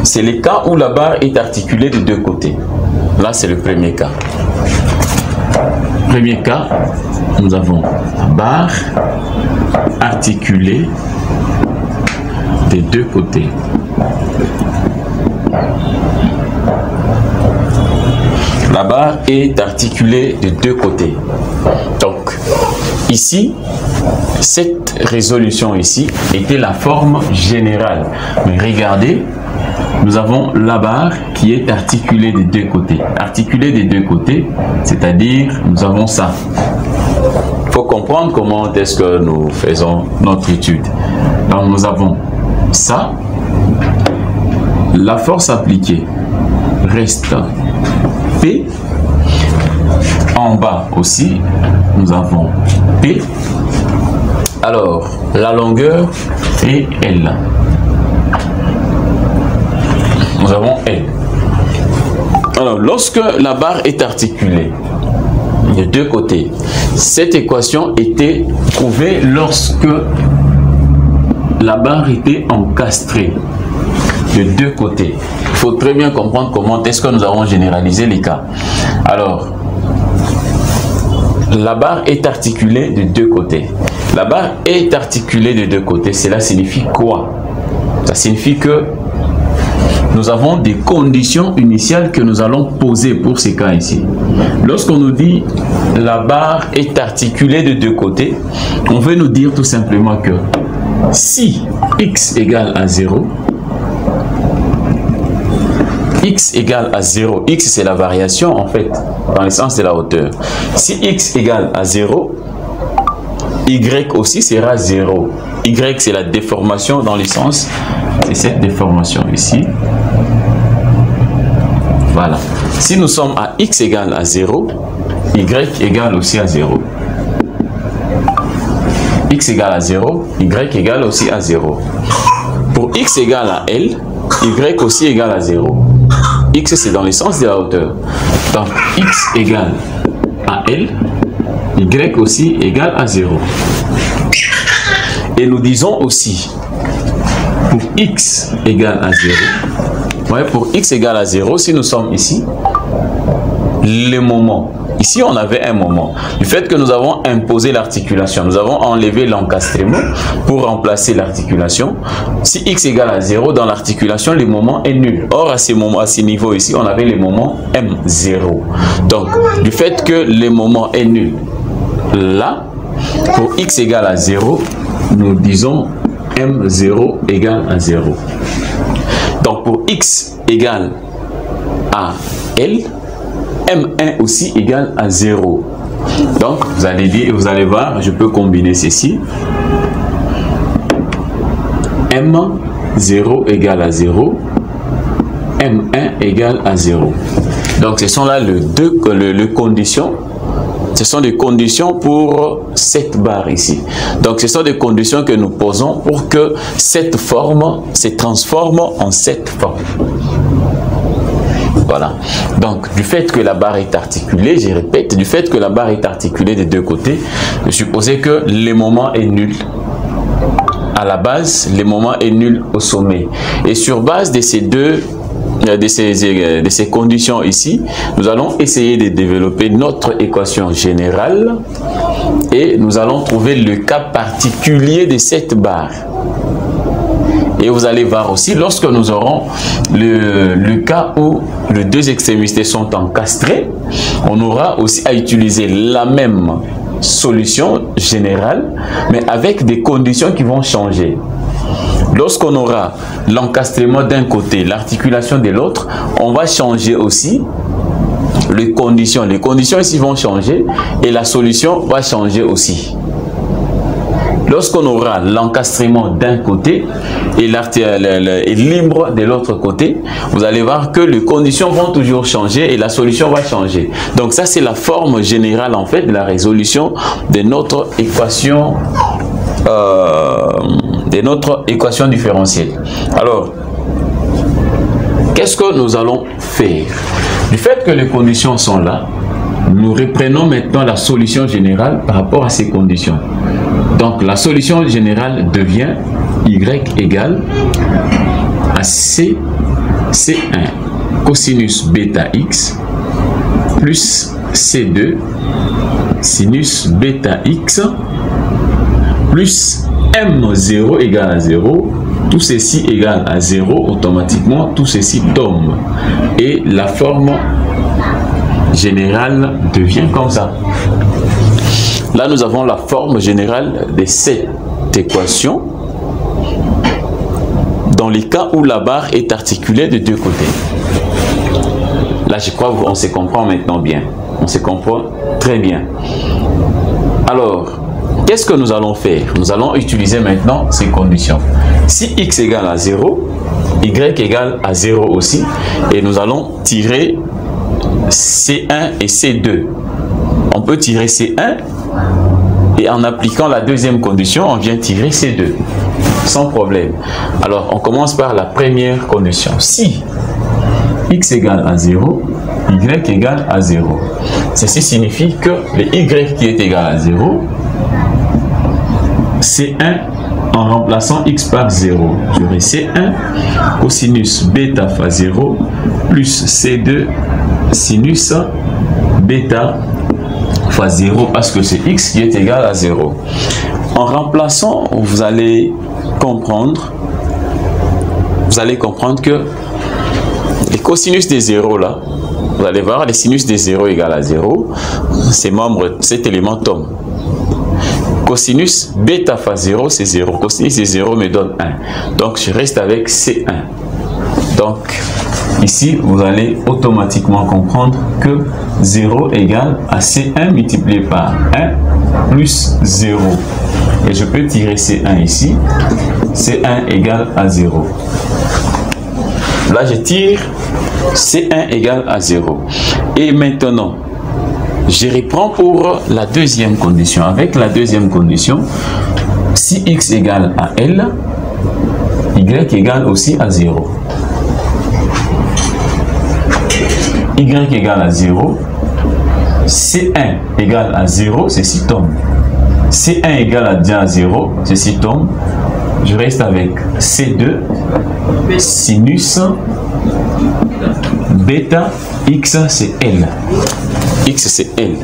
c'est le cas où la barre est articulée de deux côtés. Là, c'est le premier cas. Premier cas, nous avons la barre articulée des deux côtés. La barre est articulée de deux côtés. Donc, ici, cette résolution ici était la forme générale. Mais regardez, nous avons la barre qui est articulée des deux côtés. Articulée des deux côtés, c'est-à-dire nous avons ça. Il faut comprendre comment est-ce que nous faisons notre étude. Donc, nous avons ça. La force appliquée reste P. En bas aussi, nous avons P. Alors, la longueur est L. Nous avons L. Alors, lorsque la barre est articulée de deux côtés, cette équation était trouvée lorsque la barre était encastrée de deux côtés. Il faut très bien comprendre comment est-ce que nous avons généralisé les cas. Alors, la barre est articulée de deux côtés. La barre est articulée de deux côtés. Cela signifie quoi? Ça signifie que nous avons des conditions initiales que nous allons poser pour ces cas ici. Lorsqu'on nous dit la barre est articulée de deux côtés, on veut nous dire tout simplement que si x égale à 0, x égale à 0, x c'est la variation en fait, dans le sens de la hauteur. Si x égale à 0, y aussi sera 0. Y c'est la déformation dans le sens, c'est cette déformation ici. Voilà. Si nous sommes à x égale à 0, y égale aussi à 0. X égale à 0, y égale aussi à 0. Pour x égale à L, y aussi égale à 0. X c'est dans le sens de la hauteur. Donc x égale à L, y aussi égale à 0. Et nous disons aussi, pour x égale à 0, ouais, pour x égale à 0, si nous sommes ici, les moments, ici on avait un moment, du fait que nous avons imposé l'articulation, nous avons enlevé l'encastrement pour remplacer l'articulation. Si x égale à 0, dans l'articulation, le moment est nul. Or, à ce niveau ici, on avait le moment M0. Donc, du fait que le moment est nul, là, pour x égale à 0, nous disons M0 égale à 0. Donc, pour x égale à L, M1 aussi égale à 0. Donc, vous allez dire, vous allez voir, je peux combiner ceci. M0 égale à 0. M1 égale à 0. Donc, ce sont là les conditions. Ce sont des conditions pour cette barre ici. Donc, ce sont des conditions que nous posons pour que cette forme se transforme en cette forme. Voilà. Donc, du fait que la barre est articulée, je répète, du fait que la barre est articulée des deux côtés, je supposais que le moment est nul. À la base, le moment est nul au sommet. Et sur base de ces de ces conditions ici, nous allons essayer de développer notre équation générale et nous allons trouver le cas particulier de cette barre. Et vous allez voir aussi, lorsque nous aurons le cas où les deux extrémités sont encastrées, on aura aussi à utiliser la même solution générale, mais avec des conditions qui vont changer. Lorsqu'on aura l'encastrement d'un côté, l'articulation de l'autre, on va changer aussi les conditions. Les conditions ici vont changer et la solution va changer aussi. Lorsqu'on aura l'encastrement d'un côté et libre de l'autre côté, vous allez voir que les conditions vont toujours changer et la solution va changer. Donc ça, c'est la forme générale en fait de la résolution de notre équation différentielle. Alors, qu'est-ce que nous allons faire? Du fait que les conditions sont là, nous reprenons maintenant la solution générale par rapport à ces conditions. Donc, la solution générale devient y égale à c C1 cosinus bêta x plus C2 sinus bêta x plus M0 égale à 0. Tout ceci égale à 0. Automatiquement, tout ceci tombe. Et la forme générale devient comme ça. Là, nous avons la forme générale de cette équation dans les cas où la barre est articulée de deux côtés. Là, je crois qu'on se comprend maintenant bien. On se comprend très bien. Alors, qu'est-ce que nous allons faire? Nous allons utiliser maintenant ces conditions. Si x égale à 0, y égale à 0 aussi. Et nous allons tirer C1 et C2. On peut tirer C1 et en appliquant la deuxième condition, on vient tirer C2. Sans problème. Alors, on commence par la première condition. Si x égale à 0, y égale à 0. Ceci signifie que le y qui est égal à 0, C1 en remplaçant x par 0. J'aurai C1 cosinus bêta fois 0 plus C2 sinus bêta fois 0 parce que c'est x qui est égal à 0. En remplaçant, vous allez comprendre que les cosinus des 0 là, vous allez voir les sinus des 0 égale à 0, cet élément tombe. Cosinus bêta fois 0, c'est 0. Cosinus de 0 me donne 1. Donc, je reste avec C1. Donc, ici, vous allez automatiquement comprendre que 0 égale à C1 multiplié par 1 plus 0. Et je peux tirer C1 ici. C1 égale à 0. Là, je tire C1 égale à 0. Et maintenant, je reprends pour la deuxième condition. Avec la deuxième condition, si x égale à L, y égale aussi à 0. Y égale à 0. C1 égale à 0, ceci tombe. C1 égale à 0, ceci tombe. Je reste avec C2 sinus bêta x, c'est L. X, c'est L.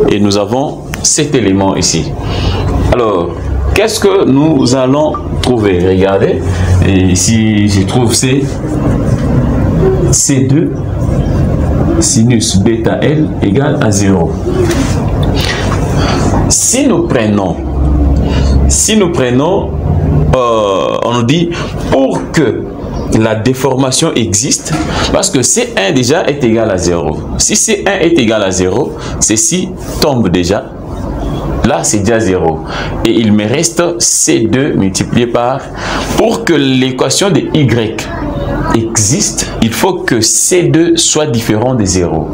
Et nous avons cet élément ici. Alors, qu'est-ce que nous allons trouver? Regardez. Et ici, je trouve C2 sinus bêta L égale à 0. Si nous prenons, on nous dit pour que la déformation existe, parce que C1 déjà est égal à 0. Si C1 est égal à 0, ceci tombe déjà. Là, c'est déjà 0. Et il me reste C2 multiplié par... Pour que l'équation de Y existe, il faut que C2 soit différent de 0.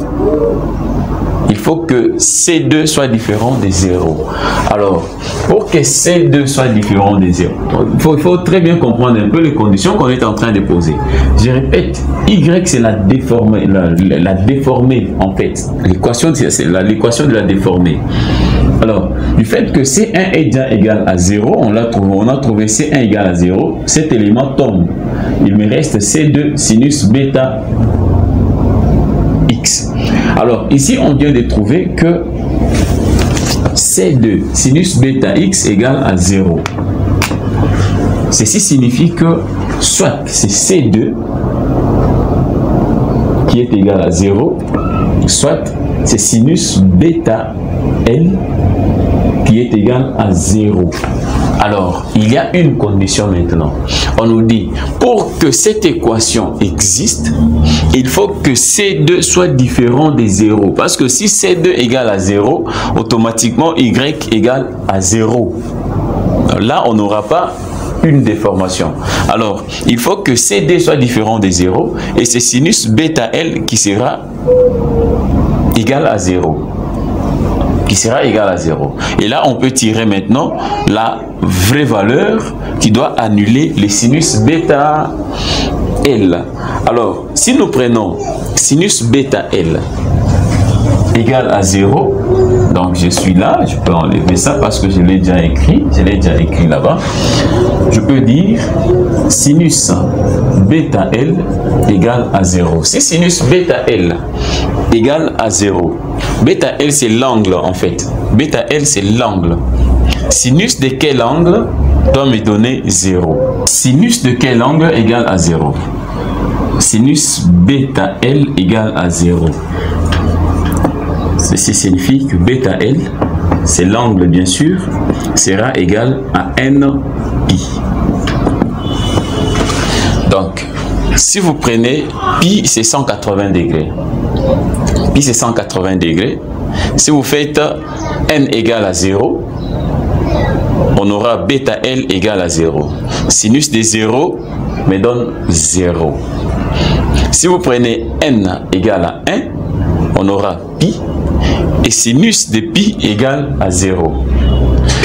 Il faut que C2 soit différent de 0. Alors, pour que C2 soit différent de 0, il faut très bien comprendre un peu les conditions qu'on est en train de poser. Je répète, Y c'est la déformée en fait. L'équation, c'est l'équation de la déformée. Alors, du fait que C1 est déjà égal à 0, on a trouvé C1 égal à 0, cet élément tombe. Il me reste C2 sinus bêta x. Alors, ici, on vient de trouver que C2 sinus bêta x égale à 0. Ceci signifie que soit c'est C2 qui est égal à 0, soit c'est sinus bêta L qui est égal à 0. Alors, il y a une condition maintenant. On nous dit, pour que cette équation existe, il faut que C2 soit différent de 0. Parce que si C2 égale à 0, automatiquement Y égale à 0. Là, on n'aura pas une déformation. Alors, il faut que CD soit différent de 0 et c'est sinus bêta L qui sera égal à 0. Et là, on peut tirer maintenant la vraie valeur qui doit annuler les sinus bêta L. Alors, si nous prenons sinus bêta L égale à 0, Donc je suis là, je peux enlever ça parce que je l'ai déjà écrit. Je l'ai déjà écrit là-bas. Je peux dire sinus bêta L égale à 0. Si sinus bêta L égale à 0, bêta L c'est l'angle en fait. Bêta L c'est l'angle. Sinus de quel angle doit me donner 0? Sinus de quel angle égale à 0? Sinus bêta L égale à 0. Ceci signifie que bêta L, c'est l'angle bien sûr, sera égal à n pi. Donc, si vous prenez pi, c'est 180 degrés. Pi, c'est 180 degrés. Si vous faites n égale à 0, on aura bêta L égale à 0. Sinus de 0 me donne 0. Si vous prenez n égale à 1, on aura pi. Et sinus de pi égale à 0.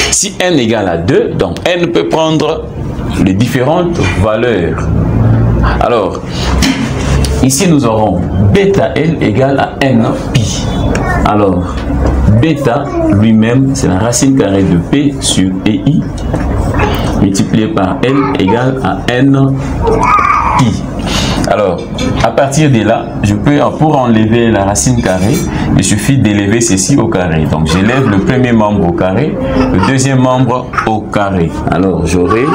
Si n égale à 2, donc n peut prendre les différentes valeurs. Alors, ici nous aurons bêta L égale à n pi. Alors, bêta lui-même, c'est la racine carrée de P sur EI multiplié par L égale à n pi. Alors, à partir de là, je peux, pour enlever la racine carrée, il suffit d'élever ceci au carré. Donc, j'élève le premier membre au carré, le deuxième membre au carré. Alors, j'aurai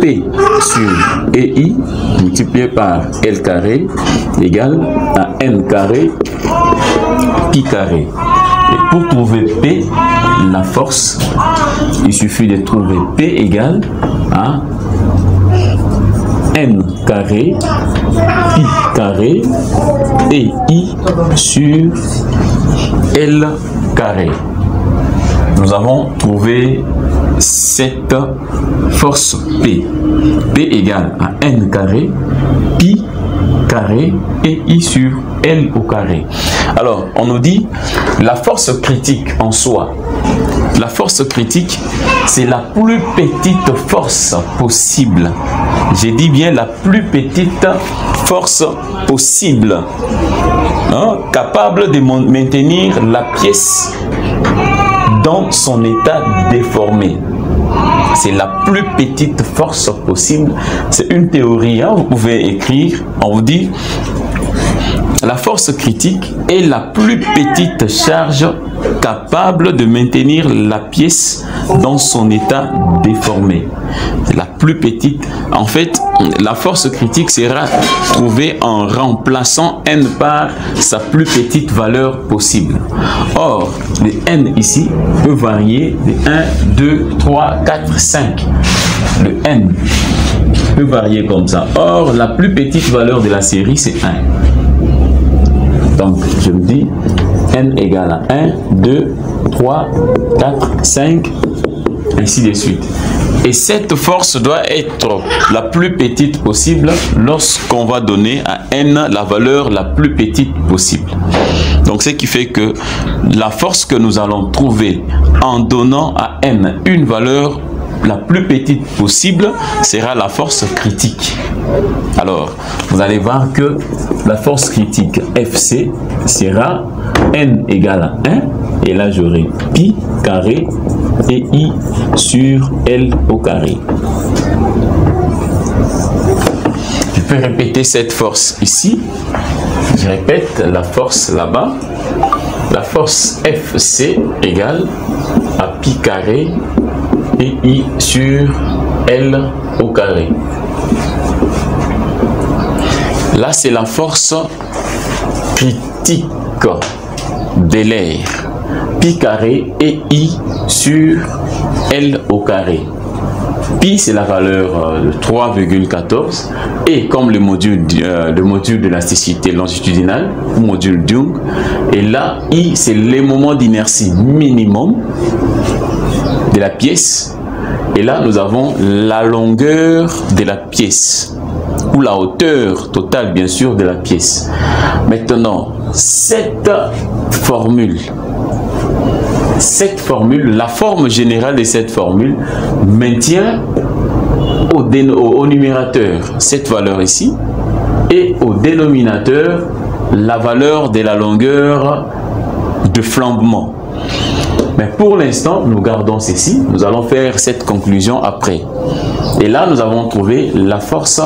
P sur EI multiplié par L carré égale à N carré pi carré. Et pour trouver P, la force, il suffit de trouver P égale à N carré pi carré et I sur L carré. Nous avons trouvé cette force P. P égale à N carré pi carré et I sur L au carré. Alors, on nous dit la force critique en soi. La force critique, c'est la plus petite force possible. J'ai dit bien la plus petite force possible, hein, capable de maintenir la pièce dans son état déformé. C'est la plus petite force possible. C'est une théorie, hein, vous pouvez écrire, on vous dit la force critique est la plus petite charge capable de maintenir la pièce dans son état déformé. C'est la plus petite. En fait, la force critique sera trouvée en remplaçant n par sa plus petite valeur possible. Or, le n ici peut varier de 1, 2, 3, 4, 5. Le n peut varier comme ça. Or, la plus petite valeur de la série, c'est 1. Donc, je me dis n égale à 1, 2, 3, 4, 5, ainsi de suite. Et cette force doit être la plus petite possible lorsqu'on va donner à n la valeur la plus petite possible. Donc, ce qui fait que la force que nous allons trouver en donnant à n une valeur la plus petite possible sera la force critique. Alors, vous allez voir que la force critique FC sera n égale à 1, et là j'aurai pi carré et I sur L au carré. Je peux répéter cette force ici. Je répète la force là-bas. La force FC égale à pi carré et I sur L au carré. Là, c'est la force critique de l'air. Pi carré et I sur L au carré. Pi, c'est la valeur de 3,14. Et comme le module de l'élasticité longitudinale, ou module Young. Et là, I, c'est les moments d'inertie minimum de la pièce. Et là, nous avons la longueur de la pièce, ou la hauteur totale, bien sûr, de la pièce. Maintenant, cette formule, la forme générale de cette formule maintient au numérateur cette valeur ici, et au dénominateur la valeur de la longueur de flambement. Mais pour l'instant, nous gardons ceci. Nous allons faire cette conclusion après. Et là, nous avons trouvé la force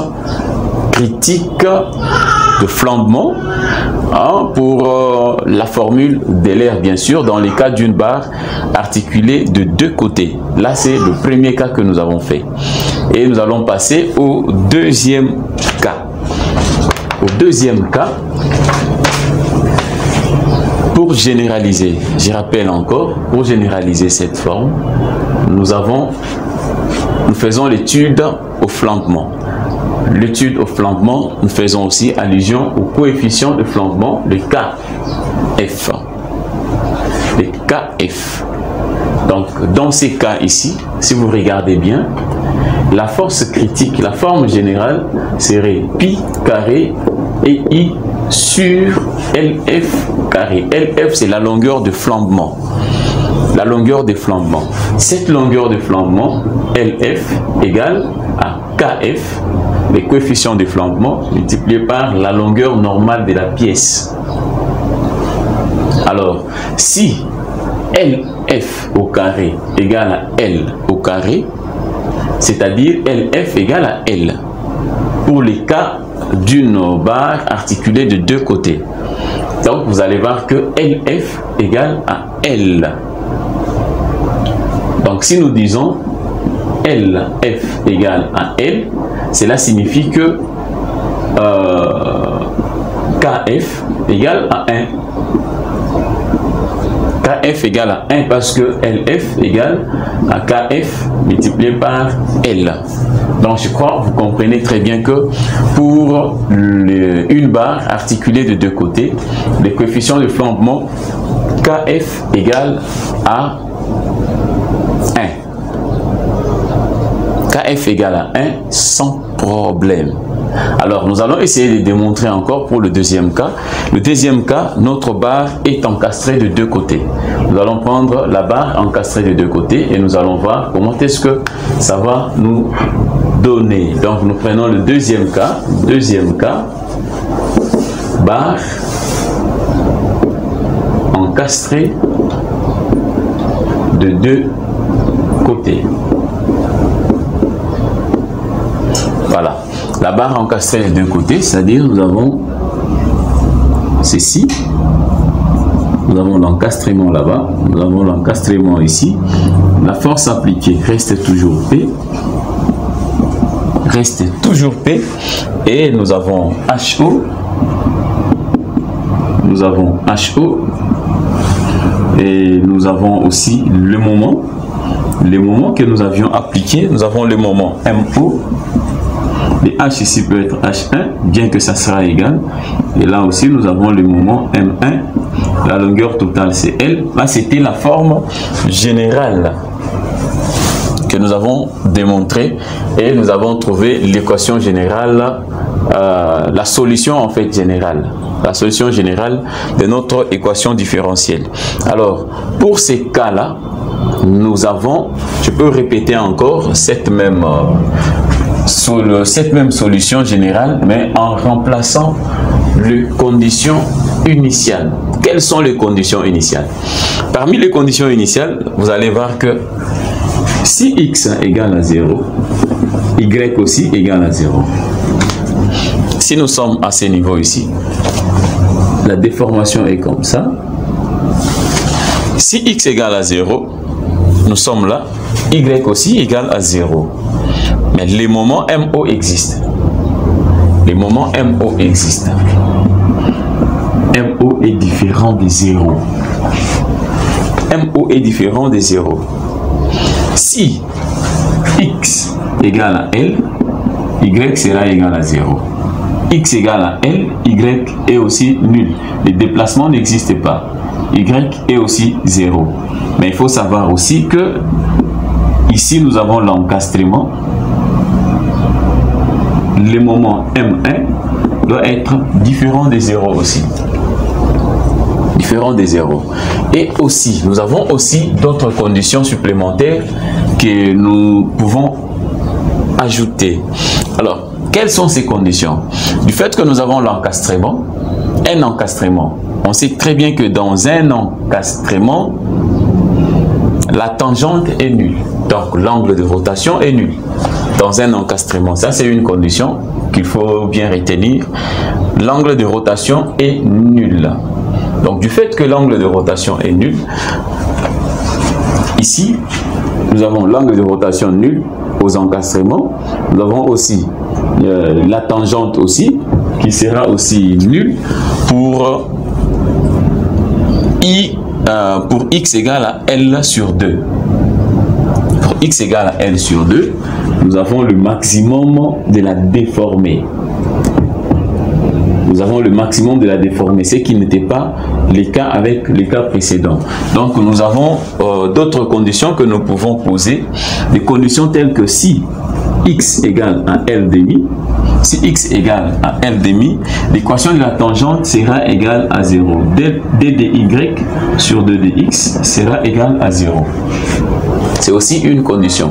critique de flambement pour la formule d'Euler, bien sûr, dans les cas d'une barre articulée de deux côtés. Là, c'est le premier cas que nous avons fait. Et nous allons passer au deuxième cas. Au deuxième cas, pour généraliser, je rappelle encore, pour généraliser cette forme, nous faisons l'étude au flambement. L'étude au flambement, nous faisons aussi allusion au coefficient de flambement, le KF. Le KF. Donc, dans ces cas ici, si vous regardez bien, la force critique, la forme générale serait pi carré et I sur LF carré. LF, c'est la longueur de flambement. La longueur de flambement. Cette longueur de flambement, LF, égale à KF, les coefficients de flambement, multiplié par la longueur normale de la pièce. Alors, si LF au carré égale à L au carré, c'est-à-dire LF égale à L, pour les cas d'une barre articulée de deux côtés. Donc, vous allez voir que LF égale à L. Donc, si nous disons LF égale à L, cela signifie que KF égale à 1. KF égale à 1 parce que LF égale à KF multiplié par L. Donc je crois que vous comprenez très bien que pour une barre articulée de deux côtés, les coefficients de flambement KF égale à 1. KF égale à 1 sans problème. Alors, nous allons essayer de démontrer encore pour le deuxième cas. Le deuxième cas, notre barre est encastrée de deux côtés. Nous allons prendre la barre encastrée de deux côtés et nous allons voir comment est-ce que ça va nous donner. Donc, nous prenons le deuxième cas. Deuxième cas, barre encastrée de deux côtés. Voilà. La barre encastrée des deux côtés, c'est-à-dire nous avons ceci, nous avons l'encastrement là-bas, nous avons l'encastrement ici, la force appliquée reste toujours P, et nous avons HO, et nous avons aussi le moment que nous avions appliqué, nous avons le moment MO. Le H ici peut être H1, bien que ça sera égal. Et là aussi, nous avons le moment M1. La longueur totale, c'est L. Là, c'était la forme générale que nous avons démontrée. Et nous avons trouvé l'équation générale, la solution en fait générale. La solution générale de notre équation différentielle. Alors, pour ces cas-là, nous avons, je peux répéter encore, cette même solution générale, mais en remplaçant les conditions initiales. Quelles sont les conditions initiales? Parmi les conditions initiales, vous allez voir que si x égale à 0, y aussi égale à 0. Si nous sommes à ce niveau ici, la déformation est comme ça. Si x égale à 0, nous sommes là, y aussi égale à 0. Mais les moments MO existent. Les moments MO existent. MO est différent de 0. MO est différent de 0. Si x égale à L, y sera égal à 0. X égale à L, y est aussi nul. Le déplacement n'existe pas. Y est aussi 0. Mais il faut savoir aussi que ici nous avons l'encastrement. Le moment M1 doit être différent de 0 aussi. Différent de 0. Et aussi, nous avons aussi d'autres conditions supplémentaires que nous pouvons ajouter. Alors, quelles sont ces conditions? Du fait que nous avons l'encastrement, un encastrement on sait très bien que dans un encastrement, la tangente est nulle. Donc l'angle de rotation est nul dans un encastrement. Ça, c'est une condition qu'il faut bien retenir. L'angle de rotation est nul. Donc du fait que l'angle de rotation est nul, ici, nous avons l'angle de rotation nul aux encastrements. Nous avons aussi la tangente aussi, qui sera aussi nulle pour x égale à L sur 2. Pour x égale à L sur 2, nous avons le maximum de la déformée. Nous avons le maximum de la déformée, ce qui n'était pas le cas avec les cas précédents. Donc nous avons d'autres conditions que nous pouvons poser, des conditions telles que si x égale à L demi, si x égale à L demi, l'équation de la tangente sera égale à 0. D de y sur 2 de x sera égal à 0. C'est aussi une condition.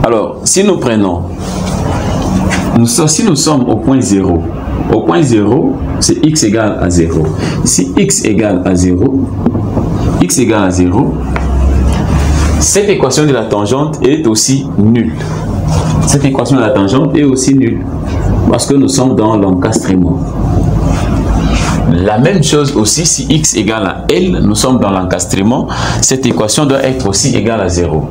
Alors, si nous prenons, si nous sommes au point 0, c'est x égale à 0. Si x égale à 0, cette équation de la tangente est aussi nulle. Cette équation de la tangente est aussi nulle parce que nous sommes dans l'encastrement. La même chose aussi, si x égale à L, nous sommes dans l'encastrement, cette équation doit être aussi égale à 0.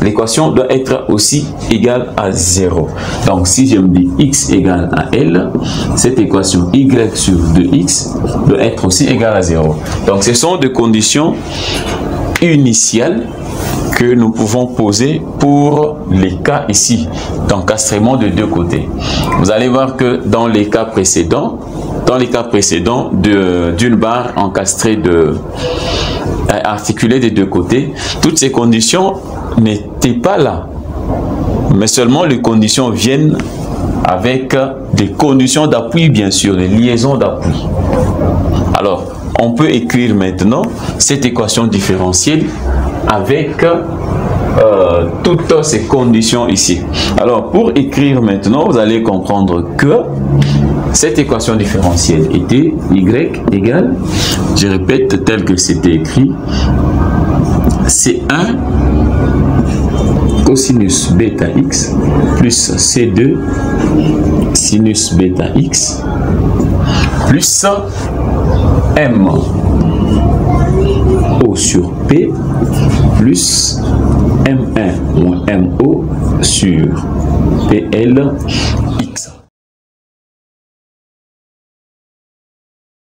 L'équation doit être aussi égale à 0. Donc si je me dis x égale à L, cette équation y sur 2x doit être aussi égale à 0. Donc ce sont des conditions initiales que nous pouvons poser pour les cas ici d'encastrement de deux côtés. Vous allez voir que dans les cas précédents, d'une barre encastrée articulée des deux côtés, toutes ces conditions n'étaient pas là, mais seulement les conditions viennent avec des conditions d'appui, bien sûr, des liaisons d'appui. Alors, on peut écrire maintenant cette équation différentielle avec toutes ces conditions ici. Alors, pour écrire maintenant, vous allez comprendre que cette équation différentielle était y égale, je répète tel que c'était écrit, C1 cosinus bêta x plus C2 sinus bêta x plus M O sur P plus M1 moins MO sur PL